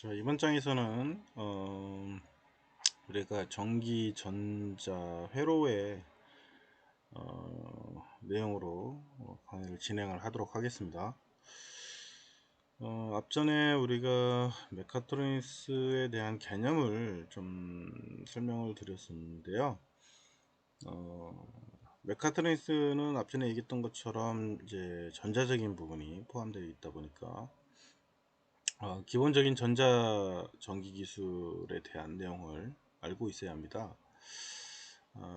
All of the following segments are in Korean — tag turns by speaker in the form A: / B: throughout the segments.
A: 자, 이번 장에서는 우리가 전기 전자 회로의 내용으로 강의를 진행을 하도록 하겠습니다. 앞전에 우리가 메카트로닉스에 대한 개념을 좀 설명을 드렸었는데요. 메카트로닉스는 앞전에 얘기했던 것처럼 이제 전자적인 부분이 포함되어 있다 보니까 기본적인 전자 전기 기술에 대한 내용을 알고 있어야 합니다.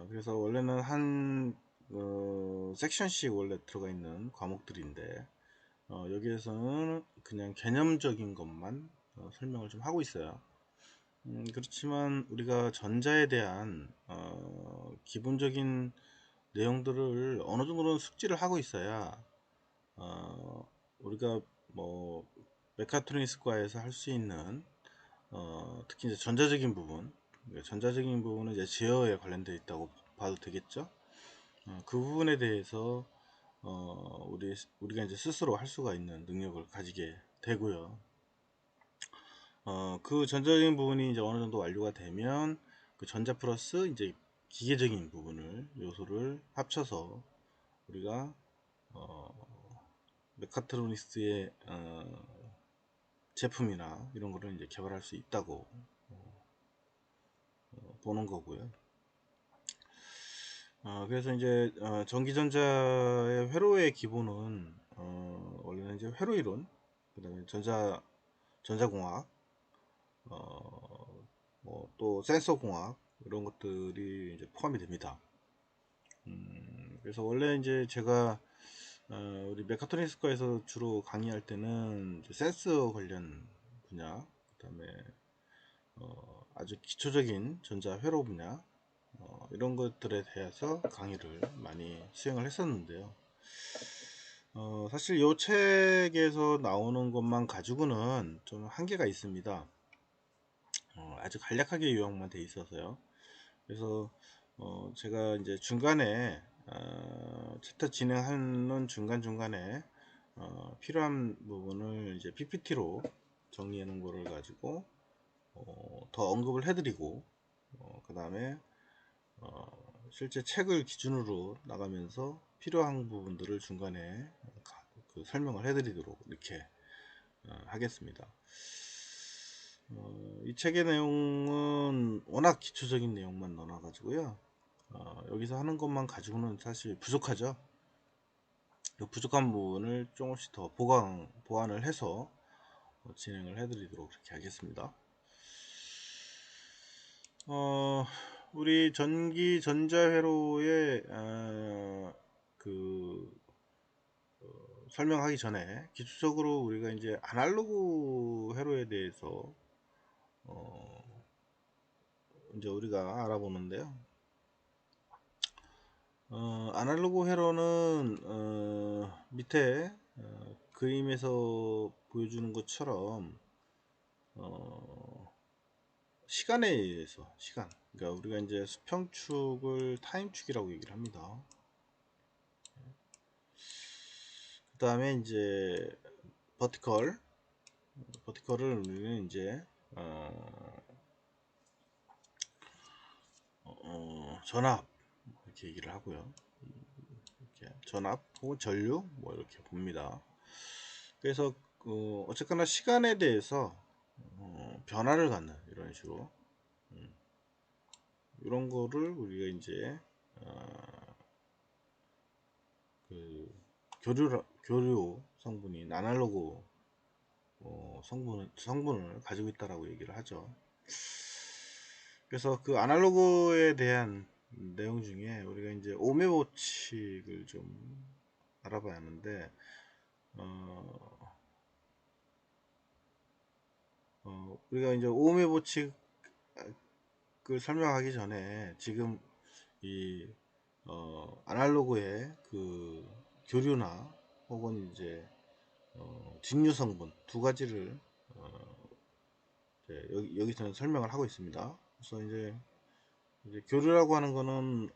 A: 그래서 원래는 한 섹션씩 원래 들어가 있는 과목들인데 여기에서는 그냥 개념적인 것만 설명을 좀 하고 있어요. 그렇지만 우리가 전자에 대한 기본적인 내용들을 어느 정도는 숙지를 하고 있어야 우리가 뭐 메카트로닉스과에서 할 수 있는 특히 이제 전자적인 부분, 전자적인 부분은 이제 제어에 관련되어 있다고 봐도 되겠죠. 그 부분에 대해서 우리가 이제 스스로 할 수가 있는 능력을 가지게 되고요. 그 전자적인 부분이 이제 어느 정도 완료가 되면 그 전자 플러스 이제 기계적인 부분을 요소를 합쳐서 우리가 메카트로닉스의 제품이나 이런 거를 이제 개발할 수 있다고 보는 거고요. 그래서 이제 전기전자의 회로의 기본은 원래는 이제 회로 이론, 그다음에 전자공학, 뭐 또 센서 공학 이런 것들이 이제 포함이 됩니다. 그래서 원래 이제 제가 우리 메카트로닉스과에서 주로 강의할 때는 센서 관련 분야, 그다음에 아주 기초적인 전자 회로 분야 이런 것들에 대해서 강의를 많이 수행을 했었는데요. 사실 이 책에서 나오는 것만 가지고는 좀 한계가 있습니다. 아주 간략하게 요약만 돼 있어서요. 그래서 제가 이제 중간에 챕터 진행하는 중간중간에 필요한 부분을 이제 PPT로 정리해 놓은 거를 가지고 더 언급을 해드리고 그 다음에 실제 책을 기준으로 나가면서 필요한 부분들을 중간에 그 설명을 해드리도록 이렇게 하겠습니다. 이 책의 내용은 워낙 기초적인 내용만 넣어 가지고요. 여기서 하는 것만 가지고는 사실 부족하죠. 이 부족한 부분을 조금씩 더 보완을 해서 진행을 해드리도록 그렇게 하겠습니다. 우리 전기 전자회로의 그 설명하기 전에 기초적으로 우리가 이제 아날로그 회로에 대해서 이제 우리가 알아보는데요. 아날로그 회로는 밑에 그림에서 보여주는 것처럼 시간에 의해서 그러니까 우리가 이제 수평축을 타임축이라고 얘기를 합니다. 그 다음에 이제 버티컬을 우리는 이제 전압 이렇게 얘기를 하고요. 이렇게 전압 혹은 전류 뭐 이렇게 봅니다. 그래서 어쨌거나 시간에 대해서 변화를 갖는 이런 식으로 이런 거를 우리가 이제 그 교류 성분인 아날로그 성분을 가지고 있다라고 얘기를 하죠. 그래서 그 아날로그에 대한 내용 중에 우리가 이제 오메 법칙을 좀 알아봐야 하는데 우리가 이제 오메 법칙을 설명하기 전에 지금 이 아날로그의 그 교류나 혹은 이제 직류 성분 두 가지를 여기서는 설명을 하고 있습니다. 그래서 이제 교류라고 하는 거는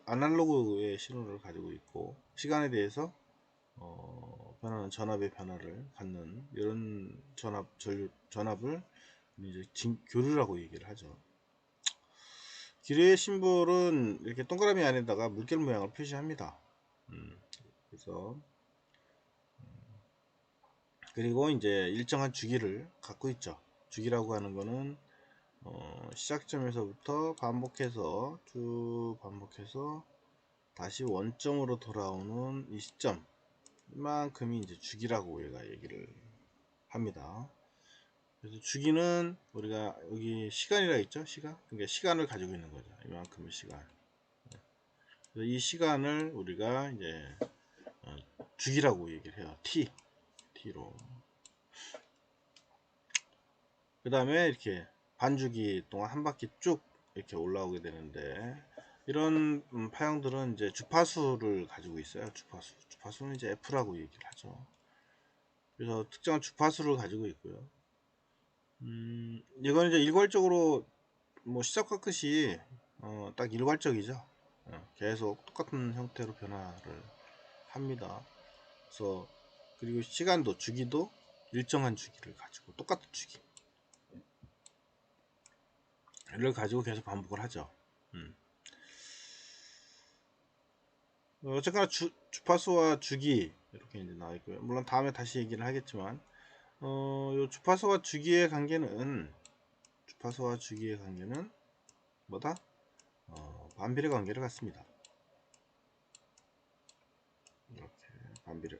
A: 아날로그의 신호를 가지고 있고 시간에 대해서 변하는 전압의 변화를 갖는 이런 전압을 이제 교류라고 얘기를 하죠. 기뢰의 심볼은 이렇게 동그라미 안에다가 물결 모양을 표시합니다. 그래서 그리고 이제 일정한 주기를 갖고 있죠. 주기라고 하는 거는 시작점에서부터 반복해서 쭉 반복해서 다시 원점으로 돌아오는 이 시점 이만큼이 이제 주기라고 얘가 얘기를 합니다. 그래서 주기는 우리가 여기 시간이라 있죠. 시간. 그러니까 시간을 가지고 있는 거죠. 이만큼의 시간. 그래서 이 시간을 우리가 이제 주기라고 얘기를 해요. T로. 그 다음에 이렇게 반주기 동안 한 바퀴 쭉 이렇게 올라오게 되는데, 이런 파형들은 이제 주파수를 가지고 있어요. 주파수는 이제 F라고 얘기를 하죠. 그래서 특정한 주파수를 가지고 있고요. 이건 이제 일괄적으로 뭐 시작과 끝이 딱 일괄적이죠. 계속 똑같은 형태로 변화를 합니다. 그래서 그리고 시간도 주기도 일정한 주기를 가지고 똑같은 주기를 가지고 계속 반복을 하죠. 어쨌거나 주파수와 주기 이렇게 이제 나와 있고요. 물론 다음에 다시 얘기를 하겠지만 요 주파수와 주기의 관계는 뭐다? 반비례 관계를 갖습니다. 이렇게 반비례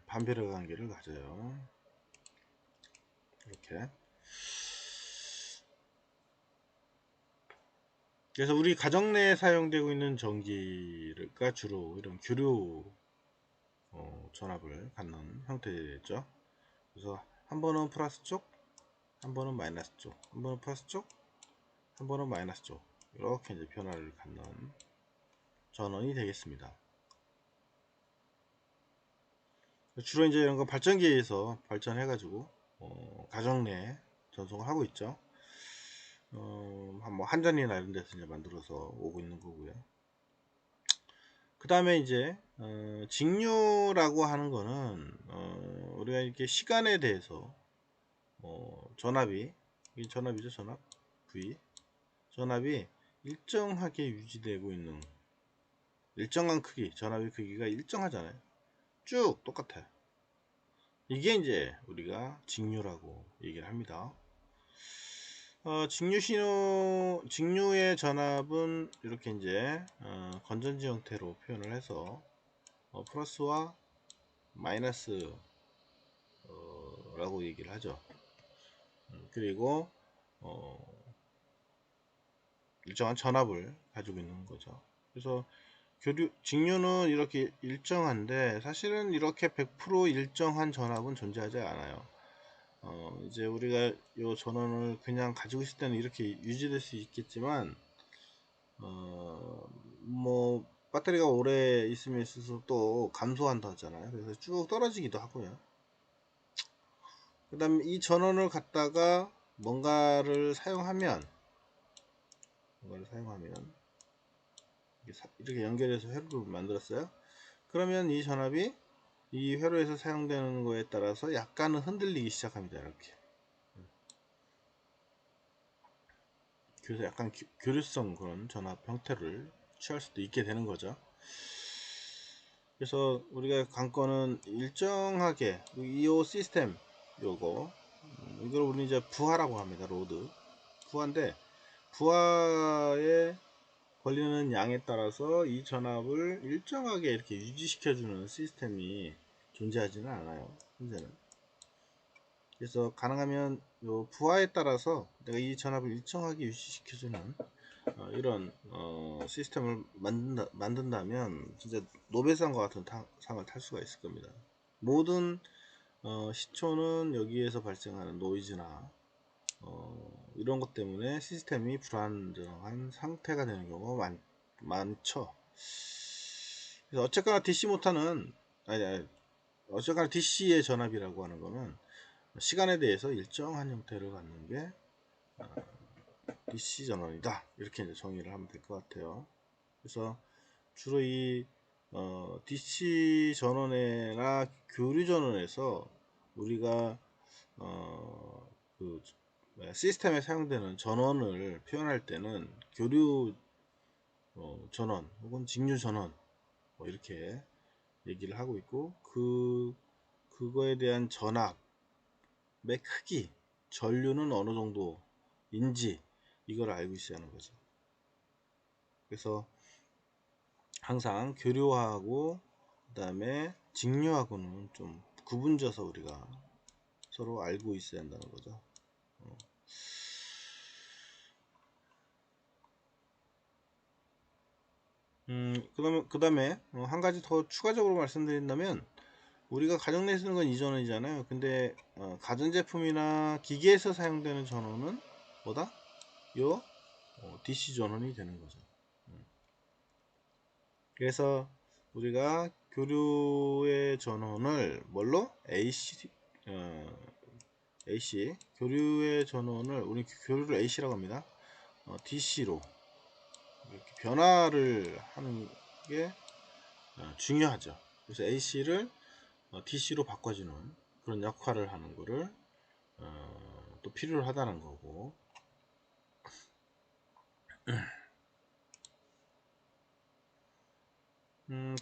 A: 반비례 관계를 가져요. 이렇게. 그래서 우리 가정 내에 사용되고 있는 전기가 주로 이런 교류 전압을 갖는 형태죠. 그래서 한 번은 플러스 쪽, 한 번은 마이너스 쪽, 한 번은 플러스 쪽, 한 번은 마이너스 쪽, 이렇게 이제 변화를 갖는 전원이 되겠습니다. 주로 이제 이런 거 발전기에서 발전해가지고 가정 내에 전송을 하고 있죠. 뭐 한전이나 이런 데서 이제 만들어서 오고 있는 거고요. 그 다음에 이제 직류라고 하는 거는 우리가 이렇게 시간에 대해서 전압이, 이 전압이죠. 전압 V, 전압이 일정하게 유지되고 있는 일정한 크기, 전압의 크기가 일정하잖아요. 쭉 똑같아요. 이게 이제 우리가 직류라고 얘기를 합니다. 직류의 전압은 이렇게 이제 건전지 형태로 표현을 해서 플러스와 마이너스 라고 얘기를 하죠. 그리고 일정한 전압을 가지고 있는 거죠. 그래서 직류는 이렇게 일정한데 사실은 이렇게 100% 일정한 전압은 존재하지 않아요. 이제 우리가 이 전원을 그냥 가지고 있을 때는 이렇게 유지될 수 있겠지만 뭐 배터리가 오래 있으면 있어서 또 감소한다 하잖아요. 그래서 쭉 떨어지기도 하고요. 그 다음에 이 전원을 갖다가 뭔가를 사용하면 이렇게 연결해서 회로를 만들었어요. 그러면 이 전압이 이 회로에서 사용되는 거에 따라서 약간은 흔들리기 시작합니다. 이렇게. 그래서 약간 교류성 그런 전압 형태를 취할 수도 있게 되는 거죠. 그래서 우리가 관건은 일정하게 이 시스템 요거 이걸 우리는 이제 부하라고 합니다. 로드 부하인데, 부하에 걸리는 양에 따라서 이 전압을 일정하게 이렇게 유지시켜주는 시스템이 존재하지는 않아요, 현재는. 그래서 가능하면 요 부하에 따라서 내가 이 전압을 일정하게 유지시켜주는 이런 시스템을 만든다면 진짜 노벨상과 같은 상을 탈 수가 있을 겁니다. 모든 시초는 여기에서 발생하는 노이즈나 이런 것 때문에 시스템이 불안정한 상태가 되는 경우가 많죠. 그래서 어쨌거나 DC 모터는 어쨌거나 DC의 전압이라고 하는 거는 시간에 대해서 일정한 형태를 갖는 게 DC 전원이다, 이렇게 이제 정의를 하면 될 것 같아요. 그래서 주로 이 DC 전원이나 교류 전원에서 우리가 그 시스템에 사용되는 전원을 표현할 때는 교류 전원 혹은 직류 전원 뭐 이렇게 얘기를 하고 있고, 그거에 대한 전압의 크기, 전류는 어느 정도인지 이걸 알고 있어야 하는 거죠. 그래서 항상 교류하고 그 다음에 직류하고는 좀 구분져서 우리가 서로 알고 있어야 한다는 거죠. 그 다음에 한 가지 더 추가적으로 말씀드린다면, 우리가 가정 내에 쓰는 건 이 전원이잖아요. 근데 가전제품이나 기계에서 사용되는 전원은 뭐다? 요 DC 전원이 되는 거죠. 그래서 우리가 교류의 전원을 뭘로? AC 교류의 전원을 우리 교류를 AC라고 합니다. DC로 이렇게 변화를 하는 게 중요하죠. 그래서 AC를 DC로 바꿔주는 그런 역할을 하는 거를 또 필요로 하다는 거고,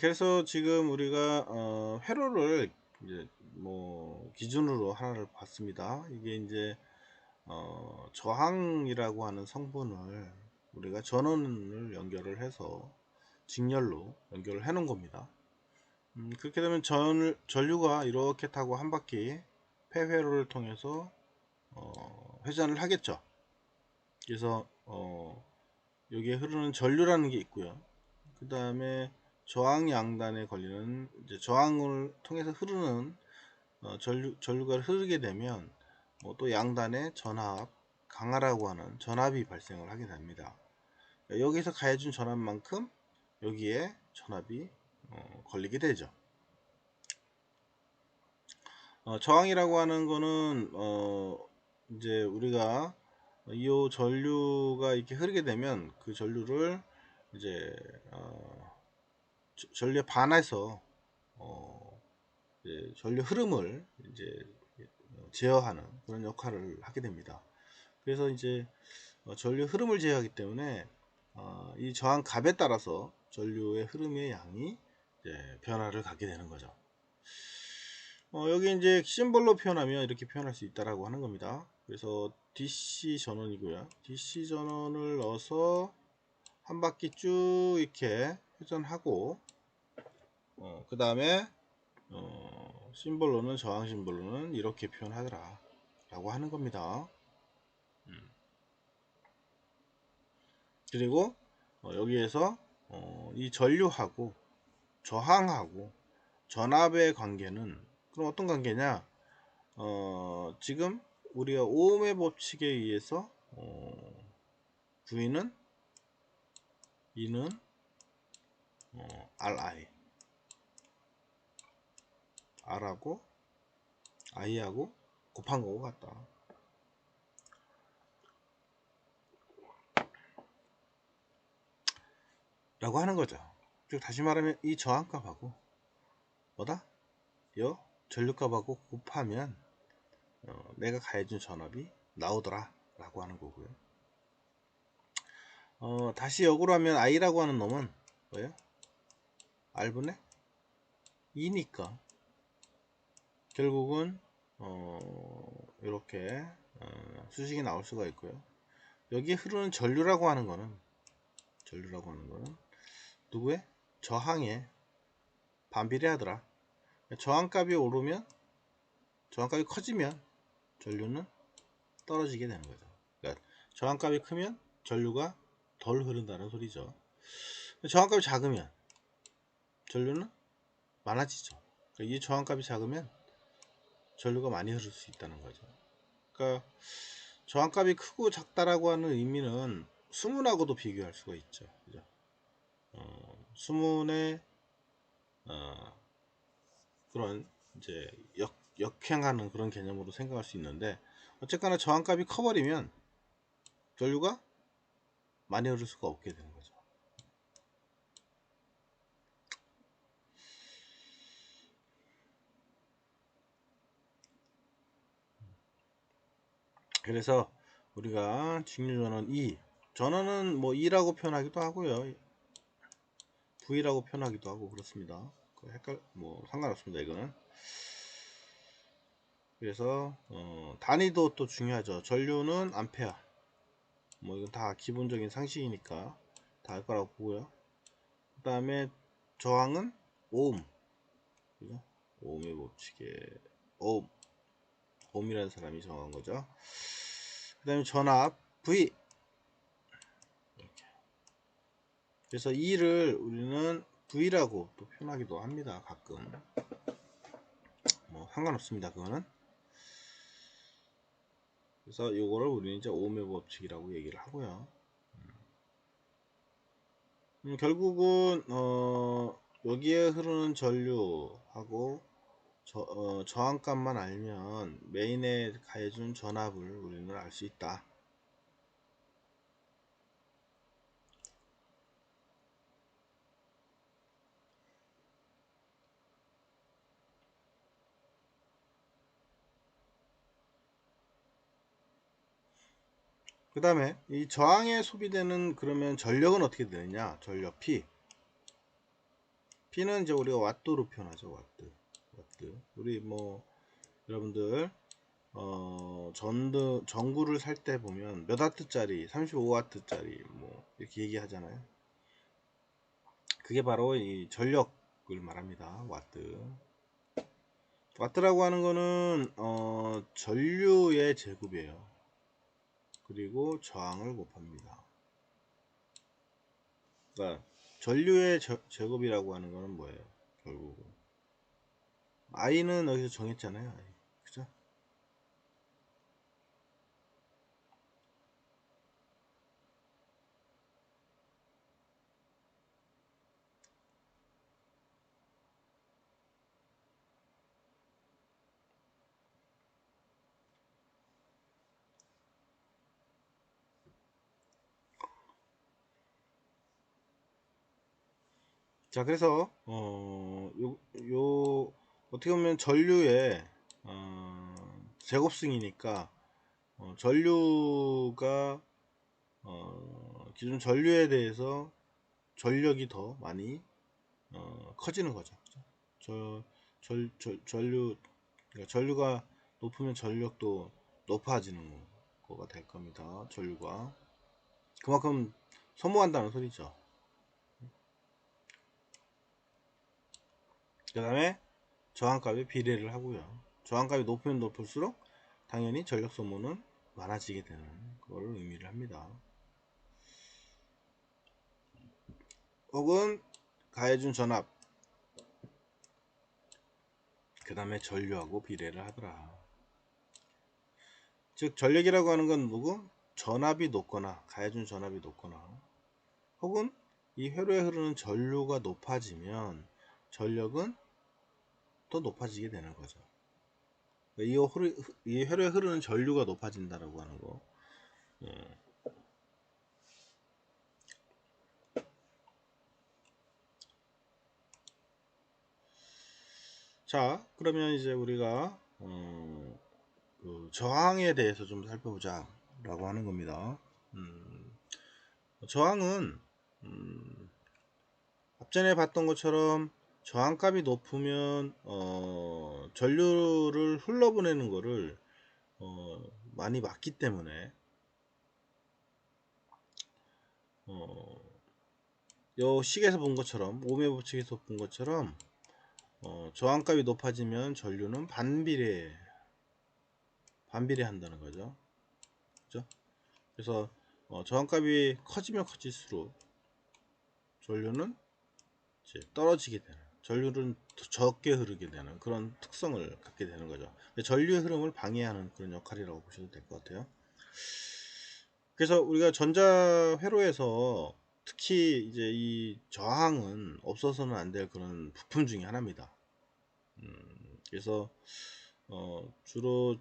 A: 그래서 지금 우리가 회로를 이제 뭐 기준으로 하나를 봤습니다. 이게 이제 저항이라고 하는 성분을 우리가 전원을 연결을 해서 직렬로 연결을 해 놓은 겁니다. 그렇게 되면 전류가 이렇게 타고 한 바퀴 폐회로를 통해서 회전을 하겠죠. 그래서 여기에 흐르는 전류라는 게 있고요. 그 다음에 저항 양단에 걸리는 이제 저항을 통해서 흐르는 전류가 흐르게 되면 또 양단에 전압 강하라고 하는 전압이 발생을 하게 됩니다. 여기서 가해준 전압만큼 여기에 전압이 걸리게 되죠. 저항이라고 하는 거는 이제 우리가 이 전류가 이렇게 흐르게 되면 그 전류를 이제 전류에 반해서 이제 전류 흐름을 이제 제어하는 그런 역할을 하게 됩니다. 그래서 이제 전류 흐름을 제어하기 때문에 이 저항 값에 따라서 전류의 흐름의 양이 이제 변화를 갖게 되는 거죠. 여기 이제 심볼로 표현하면 이렇게 표현할 수 있다라고 하는 겁니다. 그래서 DC 전원이고요. DC 전원을 넣어서 한 바퀴 쭉 이렇게 회전하고, 그 다음에 심볼로는 저항 심볼로는 이렇게 표현하더라 라고 하는 겁니다. 그리고 여기에서 이 전류하고 저항하고 전압의 관계는 그럼 어떤 관계냐? 지금 우리가 오음의 법칙에 의해서 V는 E는 RI, R하고 I하고 곱한 거고 같다 라고 하는 거죠. 즉 다시 말하면 이 저항값하고 뭐다? 요 전류값하고 곱하면 내가 가해준 전압이 나오더라 라고 하는 거고요. 다시 역으로 하면 I라고 하는 놈은 뭐예요? R분의 2니까 결국은 이렇게 수식이 나올 수가 있고요. 여기에 흐르는 전류라고 하는 거는 누구의? 저항에 반비례하더라. 저항값이 오르면, 저항값이 커지면 전류는 떨어지게 되는 거죠. 그러니까 저항값이 크면 전류가 덜 흐른다는 소리죠. 저항값이 작으면 전류는 많아지죠. 그러니까 이 저항값이 작으면 전류가 많이 흐를 수 있다는 거죠. 그러니까 저항값이 크고 작다라고 하는 의미는 수문하고도 비교할 수가 있죠. 그죠? 수문의 그런 이제 역행하는 그런 개념으로 생각할 수 있는데, 어쨌거나 저항값이 커버리면 전류가 많이 흐를 수가 없게 되는 거죠. 그래서 우리가 직류전원 E, 전원은 뭐 E라고 표현하기도 하고요, V라고 표현하기도 하고 그렇습니다. 뭐 상관없습니다 이거는. 그래서 단위도 또 중요하죠. 전류는 암페어, 뭐 이건 다 기본적인 상식이니까 다 알 거라고 보고요. 그 다음에 저항은 오hm, 그죠? 오음의 법칙에 오hm, 오음이라는 사람이 정한 거죠. 그 다음에 전압 V, 이렇게. 그래서 E를 우리는 V라고 또 표현하기도 합니다. 가끔 뭐 상관없습니다 그거는. 그래서 이거를 우리는 이제 오음의 법칙이라고 얘기를 하고요. 결국은 여기에 흐르는 전류하고 저항값만 알면 메인에 가해준 전압을 우리는 알 수 있다. 그 다음에 이 저항에 소비되는 그러면 전력은 어떻게 되느냐? 전력 P는 이제 우리가 와트로 표현하죠. 와트. 우리 뭐 여러분들 전구를 살 때 보면 몇 와트짜리, 35와트짜리 뭐 이렇게 얘기하잖아요. 그게 바로 이 전력을 말합니다. 와트라고 하는 거는 전류의 제곱이에요. 그리고 저항을 곱합니다. 그러니까 전류의 제곱이라고 하는 거는 뭐예요? 결국 I는 여기서 정했잖아요. I. 그죠? 자, 그래서 어떻게 보면 전류의 제곱승이니까 전류가 기존 전류에 대해서 전력이 더 많이 커지는 거죠. 그죠? 전류, 그러니까 전류가 높으면 전력도 높아지는 거가 될 겁니다. 전류가 그만큼 소모한다는 소리죠. 그 다음에 저항값에 비례를 하고요. 저항값이 높으면 높을수록 당연히 전력 소모는 많아지게 되는 그걸 의미를 합니다. 혹은 가해준 전압, 그 다음에 전류하고 비례를 하더라. 즉 전력이라고 하는 건 누구? 전압이 높거나 가해준 전압이 높거나 혹은 이 회로에 흐르는 전류가 높아지면 전력은 또 높아지게 되는 거죠. 이 회로에 흐르는 전류가 높아진다라고 하는 거. 자, 그러면 이제 우리가 그 저항에 대해서 좀 살펴보자 라고 하는 겁니다. 저항은 앞전에 봤던 것처럼 저항값이 높으면 전류를 흘러보내는 거를 많이 막기 때문에 요 식에서 본 것처럼 오음의 법칙에서 본 것처럼 저항값이 높아지면 전류는 반비례한다는 거죠. 그죠? 그래서 저항값이 커지면 커질수록 전류는 이제 떨어지게 되는, 전류는 더 적게 흐르게 되는 그런 특성을 갖게 되는 거죠. 전류의 흐름을 방해하는 그런 역할이라고 보셔도 될 것 같아요. 그래서 우리가 전자회로에서 특히 이제 이 저항은 없어서는 안 될 그런 부품 중에 하나입니다. 그래서 주로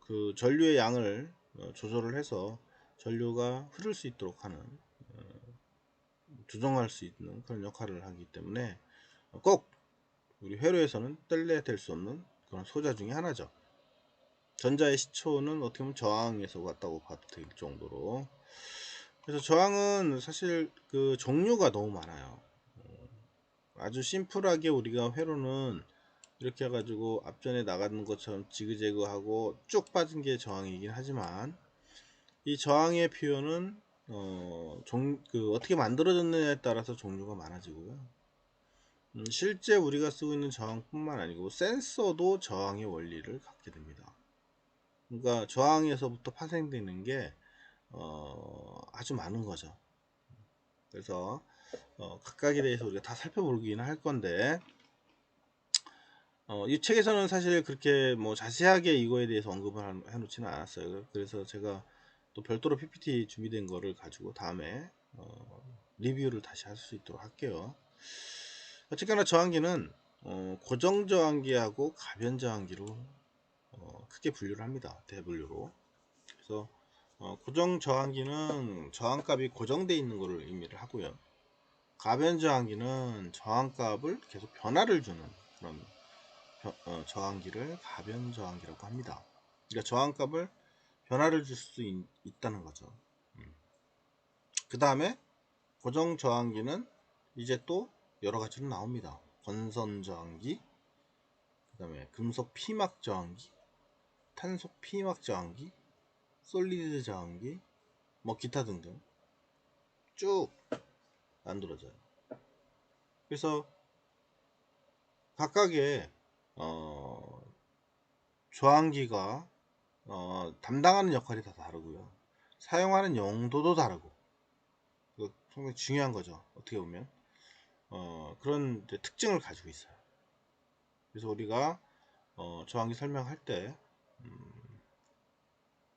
A: 그 전류의 양을 조절을 해서 전류가 흐를 수 있도록 하는, 조정할 수 있는 그런 역할을 하기 때문에 꼭 우리 회로에서는 뗄래야 될 수 없는 그런 소자 중에 하나죠. 전자의 시초는 어떻게 보면 저항에서 왔다고 봐도 될 정도로. 그래서 저항은 사실 그 종류가 너무 많아요. 아주 심플하게 우리가 회로는 이렇게 해가지고 앞전에 나가는 것처럼 지그재그하고 쭉 빠진 게 저항이긴 하지만, 이 저항의 표현은 어떻게 만들어졌느냐에 따라서 종류가 많아지고요. 실제 우리가 쓰고 있는 저항뿐만 아니고 센서도 저항의 원리를 갖게 됩니다. 그러니까 저항에서부터 파생되는 게 아주 많은 거죠. 그래서 각각에 대해서 우리가 다 살펴보기는 할 건데, 이 책에서는 사실 그렇게 뭐 자세하게 이거에 대해서 언급을 해놓지는 않았어요. 그래서 제가 또 별도로 PPT 준비된 거를 가지고 다음에 리뷰를 다시 할 수 있도록 할게요. 어쨌거나 저항기는 고정 저항기하고 가변 저항기로 크게 분류를 합니다. 대분류로. 그래서 고정 저항기는 저항값이 고정되어 있는 것을 의미를 하고요. 가변 저항기는 저항값을 계속 변화를 주는 그런 저항기를 가변 저항기라고 합니다. 그러니까 저항값을 변화를 줄 수 있다는 거죠. 그 다음에 고정 저항기는 이제 또 여러 가지로 나옵니다. 건선 저항기, 그 다음에 금속 피막 저항기, 탄속 피막 저항기, 솔리드 저항기, 뭐 기타 등등 쭉 만들어져요. 그래서 각각의 저항기가 담당하는 역할이 다 다르고요. 사용하는 용도도 다르고, 상당히 중요한 거죠. 어떻게 보면 그런 특징을 가지고 있어요. 그래서 우리가 저항기 설명할 때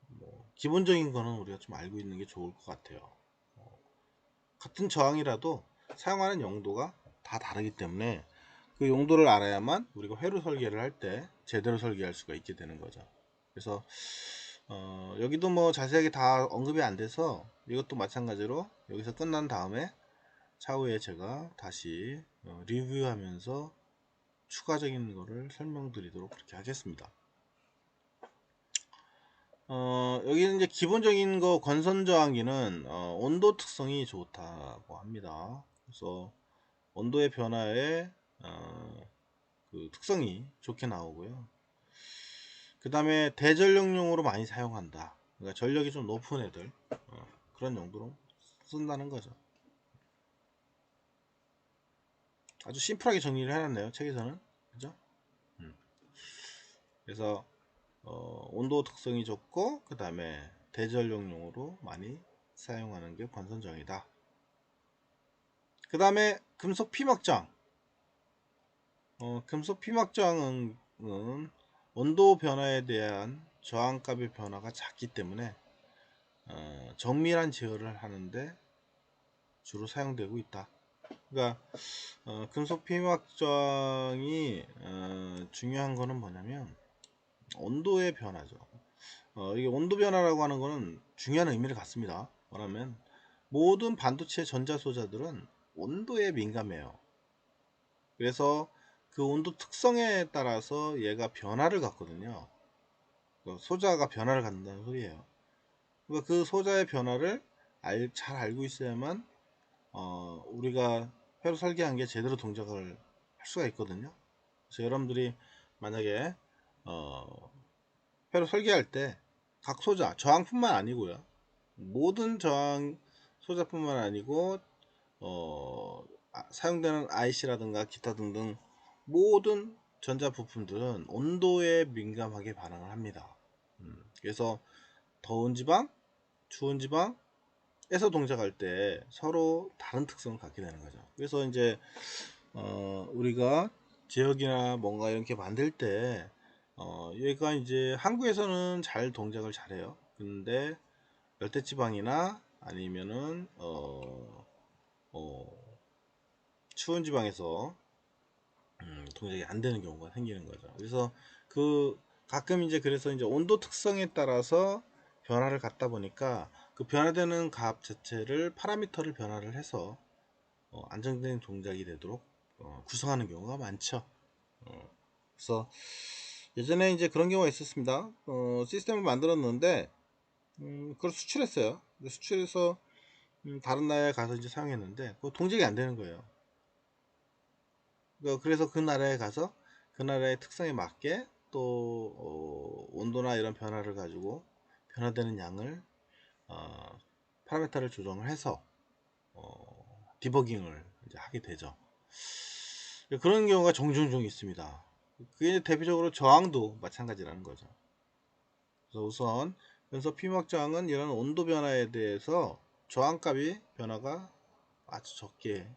A: 뭐 기본적인 거는 우리가 좀 알고 있는 게 좋을 것 같아요. 같은 저항이라도 사용하는 용도가 다 다르기 때문에 그 용도를 알아야만 우리가 회로 설계를 할 때 제대로 설계할 수가 있게 되는 거죠. 그래서 여기도 뭐 자세하게 다 언급이 안 돼서 이것도 마찬가지로 여기서 끝난 다음에 차후에 제가 다시 리뷰하면서 추가적인 거를 설명드리도록 그렇게 하겠습니다. 여기는 이제 기본적인 거 건선 저항기는 온도 특성이 좋다고 합니다. 그래서 온도의 변화에 그 특성이 좋게 나오고요. 그 다음에 대전력용으로 많이 사용한다. 그러니까 전력이 좀 높은 애들 그런 용도로 쓴다는 거죠. 아주 심플하게 정리를 해놨네요, 책에서는. 그죠? 그래서 온도 특성이 좋고 그 다음에 대전력용으로 많이 사용하는 게 건선저항이다. 그 다음에 금속 피막저항. 금속 피막저항은 온도 변화에 대한 저항값의 변화가 작기 때문에 정밀한 제어를 하는데 주로 사용되고 있다. 그러니까 금속 피막저항이 중요한 거는 뭐냐면 온도의 변화죠. 이게 온도 변화라고 하는 거는 중요한 의미를 갖습니다. 뭐냐면 모든 반도체 전자소자들은 온도에 민감해요. 그래서 그 온도 특성에 따라서 얘가 변화를 갖거든요. 소자가 변화를 갖는다는 소리예요. 그러니까 그 소자의 변화를 잘 알고 있어야만 우리가 회로 설계한 게 제대로 동작을 할 수가 있거든요. 그래서 여러분들이 만약에 회로 설계할 때 각 소자, 저항뿐만 아니고요, 모든 저항 소자뿐만 아니고 사용되는 IC라든가 기타 등등 모든 전자 부품들은 온도에 민감하게 반응을 합니다. 그래서 더운 지방, 추운 지방에서 동작할 때 서로 다른 특성을 갖게 되는 거죠. 그래서 이제 우리가 제어기나 뭔가 이렇게 만들 때 얘가 이제 한국에서는 잘 동작을 잘해요. 근데 열대지방이나 아니면은 추운 지방에서 동작이 안 되는 경우가 생기는 거죠. 그래서 그 가끔 이제 그래서 이제 온도 특성에 따라서 변화를 갖다 보니까 그 변화되는 값 자체를 파라미터를 변화를 해서 안정된 동작이 되도록 구성하는 경우가 많죠. 그래서 예전에 이제 그런 경우가 있었습니다. 시스템을 만들었는데 그걸 수출했어요. 수출해서 다른 나라에 가서 이제 사용했는데 그거 동작이 안 되는 거예요. 그래서 그 나라에 가서 그 나라의 특성에 맞게 또 온도나 이런 변화를 가지고 변화되는 양을 파라미터를 조정을 해서 디버깅을 이제 하게 되죠. 그런 경우가 종종 있습니다. 그게 대표적으로 저항도 마찬가지라는 거죠. 그래서 우선 연소 피막 저항은 이런 온도 변화에 대해서 저항값이 변화가 아주 적게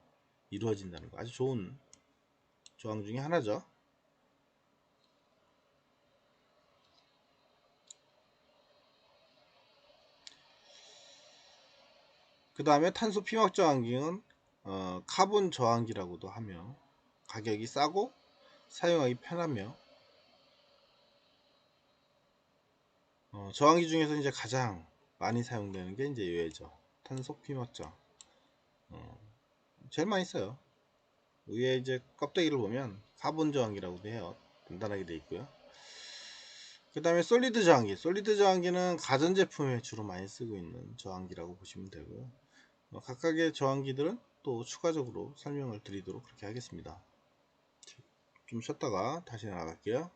A: 이루어진다는 거, 아주 좋은 저항 중에 하나죠. 그 다음에 탄소 피막 저항기는 카본 저항기라고도 하며 가격이 싸고 사용하기 편하며 저항기 중에서 이제 가장 많이 사용되는 게 이제 얘죠. 탄소 피막 저항. 제일 많이 써요. 위에 이제 껍데기를 보면 카본 저항기라고도 해요. 간단하게 되어 있고요. 그 다음에 솔리드 저항기. 솔리드 저항기는 가전제품에 주로 많이 쓰고 있는 저항기라고 보시면 되고요. 각각의 저항기들은 또 추가적으로 설명을 드리도록 그렇게 하겠습니다. 좀 쉬었다가 다시 나갈게요.